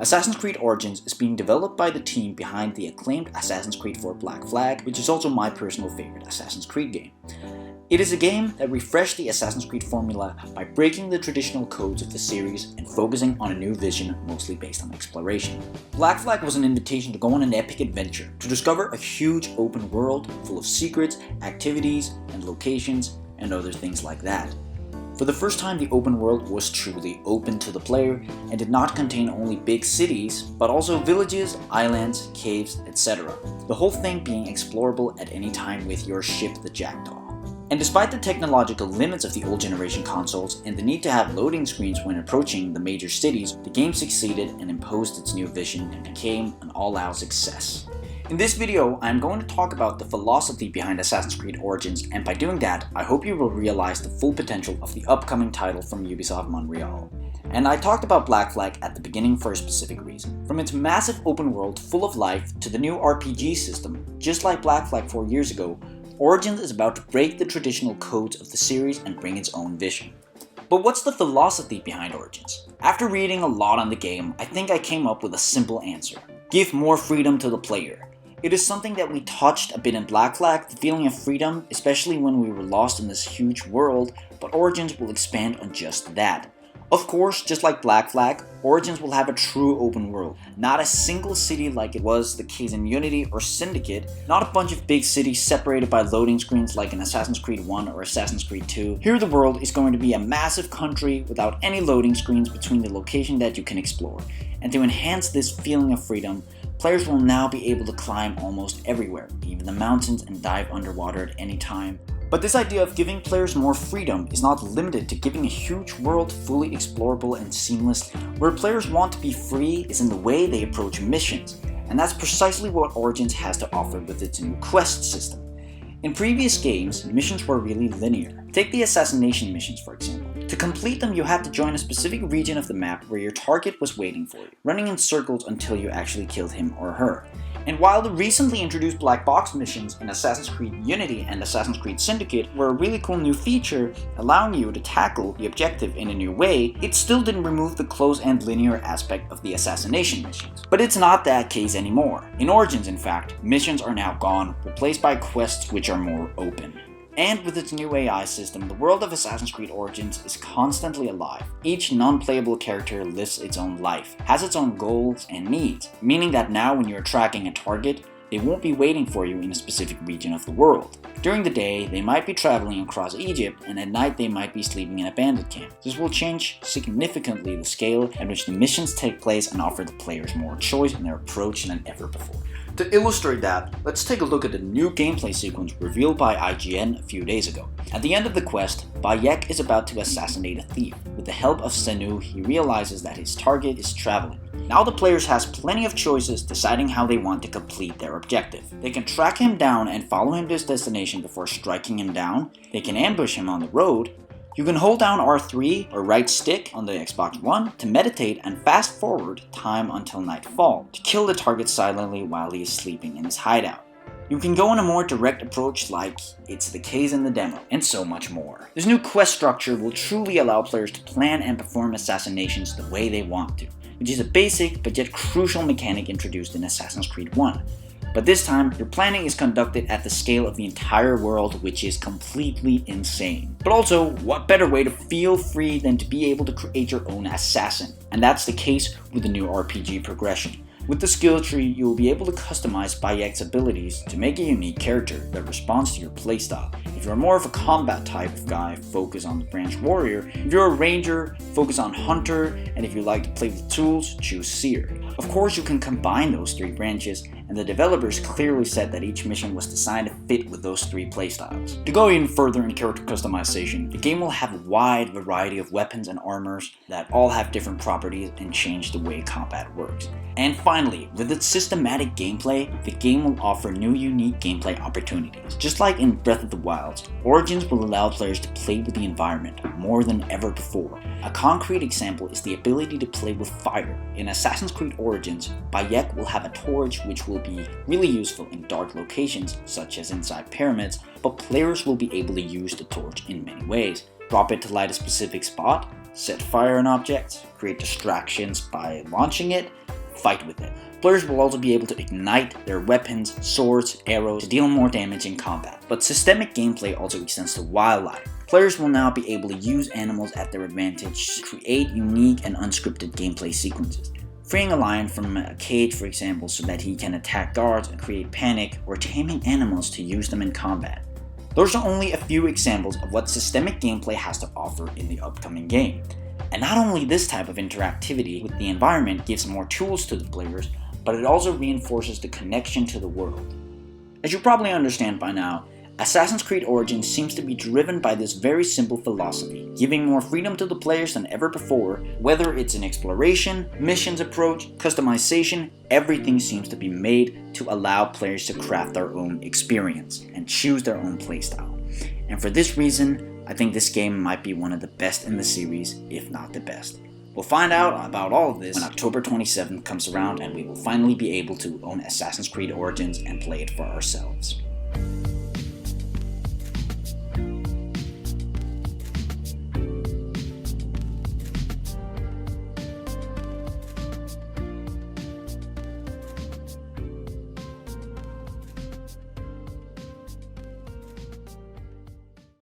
Assassin's Creed Origins is being developed by the team behind the acclaimed Assassin's Creed 4 Black Flag, which is also my personal favorite Assassin's Creed game. It is a game that refreshed the Assassin's Creed formula by breaking the traditional codes of the series and focusing on a new vision mostly based on exploration. Black Flag was an invitation to go on an epic adventure, to discover a huge open world full of secrets, activities, and locations, and other things like that. For the first time, the open world was truly open to the player and did not contain only big cities, but also villages, islands, caves, etc. The whole thing being explorable at any time with your ship, the Jackdaw. And despite the technological limits of the old generation consoles and the need to have loading screens when approaching the major cities, the game succeeded and imposed its new vision and became an all-out success. In this video, I am going to talk about the philosophy behind Assassin's Creed Origins, and by doing that, I hope you will realize the full potential of the upcoming title from Ubisoft Montreal. And I talked about Black Flag at the beginning for a specific reason. From its massive open world full of life to the new RPG system, just like Black Flag 4 years ago, Origins is about to break the traditional codes of the series and bring its own vision. But what's the philosophy behind Origins? After reading a lot on the game, I think I came up with a simple answer. Give more freedom to the player. It is something that we touched a bit in Black Flag, the feeling of freedom, especially when we were lost in this huge world, but Origins will expand on just that. Of course, just like Black Flag, Origins will have a true open world. Not a single city like it was the case in Unity or Syndicate, not a bunch of big cities separated by loading screens like in Assassin's Creed 1 or Assassin's Creed 2. Here the world is going to be a massive country without any loading screens between the location that you can explore. And to enhance this feeling of freedom, players will now be able to climb almost everywhere, even the mountains, and dive underwater at any time. But this idea of giving players more freedom is not limited to giving a huge world fully explorable and seamless. Where players want to be free is in the way they approach missions, and that's precisely what Origins has to offer with its new quest system. In previous games, missions were really linear. Take the assassination missions for example. To complete them, you had to join a specific region of the map where your target was waiting for you, running in circles until you actually killed him or her. And while the recently introduced black box missions in Assassin's Creed Unity and Assassin's Creed Syndicate were a really cool new feature, allowing you to tackle the objective in a new way, it still didn't remove the close and linear aspect of the assassination missions. But it's not that case anymore. In Origins, in fact, missions are now gone, replaced by quests which are more open. And with its new AI system, the world of Assassin's Creed Origins is constantly alive. Each non-playable character lives its own life, has its own goals and needs, meaning that now when you're tracking a target, they won't be waiting for you in a specific region of the world. During the day, they might be traveling across Egypt, and at night they might be sleeping in a bandit camp. This will change significantly the scale at which the missions take place and offer the players more choice in their approach than ever before. To illustrate that, let's take a look at the new gameplay sequence revealed by IGN a few days ago. At the end of the quest, Bayek is about to assassinate a thief. With the help of Senu, he realizes that his target is traveling. Now the players has plenty of choices deciding how they want to complete their objective. They can track him down and follow him to his destination before striking him down. They can ambush him on the road. You can hold down R3 or right stick on the Xbox One to meditate and fast forward time until nightfall to kill the target silently while he is sleeping in his hideout. You can go on a more direct approach like it's the case in the demo, and so much more. This new quest structure will truly allow players to plan and perform assassinations the way they want to, which is a basic but yet crucial mechanic introduced in Assassin's Creed 1. But this time, your planning is conducted at the scale of the entire world, which is completely insane. But also, what better way to feel free than to be able to create your own assassin? And that's the case with the new RPG progression. With the skill tree, you will be able to customize Bayek's abilities to make a unique character that responds to your playstyle. If you're more of a combat type of guy, focus on the branch warrior. If you're a ranger, focus on hunter. And if you like to play with tools, choose seer. Of course, you can combine those three branches, and the developers clearly said that each mission was designed to fit with those three playstyles. To go even further in character customization, the game will have a wide variety of weapons and armors that all have different properties and change the way combat works. And finally, with its systematic gameplay, the game will offer new unique gameplay opportunities. Just like in Breath of the Wild, Origins will allow players to play with the environment more than ever before. A concrete example is the ability to play with fire. In Assassin's Creed Origins, Bayek will have a torch which will be really useful in dark locations such as inside pyramids, but players will be able to use the torch in many ways. Drop it to light a specific spot, set fire on objects, create distractions by launching it, fight with it. Players will also be able to ignite their weapons, swords, arrows to deal more damage in combat. But systemic gameplay also extends to wildlife. Players will now be able to use animals at their advantage to create unique and unscripted gameplay sequences. Freeing a lion from a cage, for example, so that he can attack guards and create panic, or taming animals to use them in combat. Those are only a few examples of what systemic gameplay has to offer in the upcoming game. And not only this type of interactivity with the environment gives more tools to the players, but it also reinforces the connection to the world. As you probably understand by now, Assassin's Creed Origins seems to be driven by this very simple philosophy, giving more freedom to the players than ever before. Whether it's an exploration, missions approach, customization, everything seems to be made to allow players to craft their own experience and choose their own playstyle. And for this reason, I think this game might be one of the best in the series, if not the best. We'll find out about all of this when October 27th comes around and we will finally be able to own Assassin's Creed Origins and play it for ourselves.